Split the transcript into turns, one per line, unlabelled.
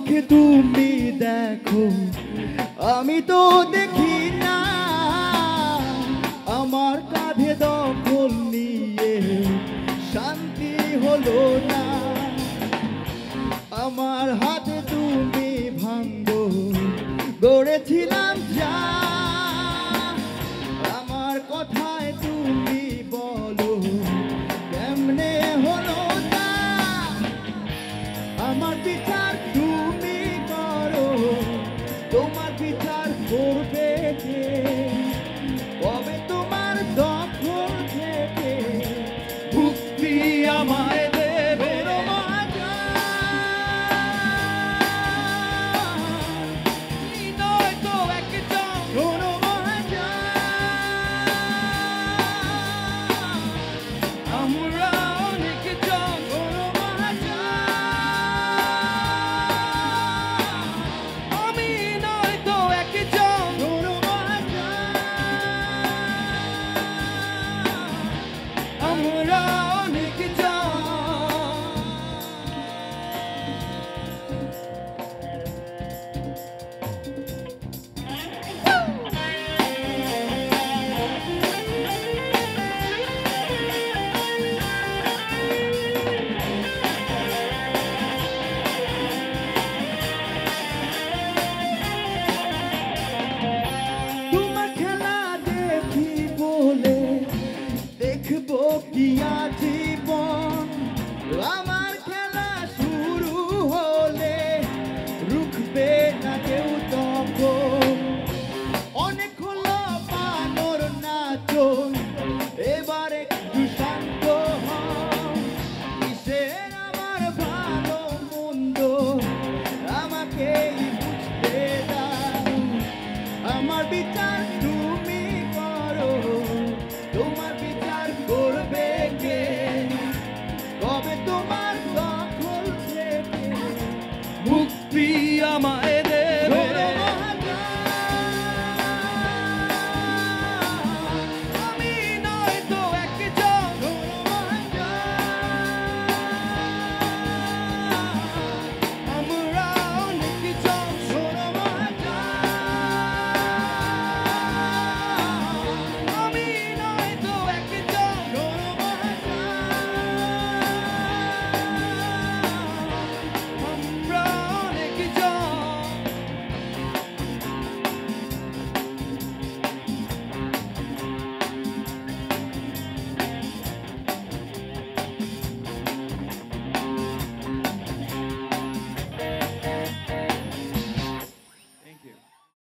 চোখে তুমি দেখো, আমি তো দেখি না। আমার কাঁধে দখল নিয়ে শান্তি হলো না। আমার হাতে তুমি ভাঙো গড়েছিলাম যা, আমার কথায় তুমি বলো কেমনে হলো না। আমার বিচার তুমি করো, তোমার বিচার করবে কে? কবে তোমার দখল থেকে মুক্তি আমায় দেবে? দেখবো কি আজীবন, আমার খেলা শুরু হলে রুখবে না কেউ তখন। অনেক হলো বানর নাচন, এবার একটু শান্ত হও। কিসের আমার ভালো মন্দ আমাকে বুঝতে দাও। আমার বিচার তুমি করো, তোমার বিচার করবে কে? কবে তোমার দখল থেকে মুক্তি আমায়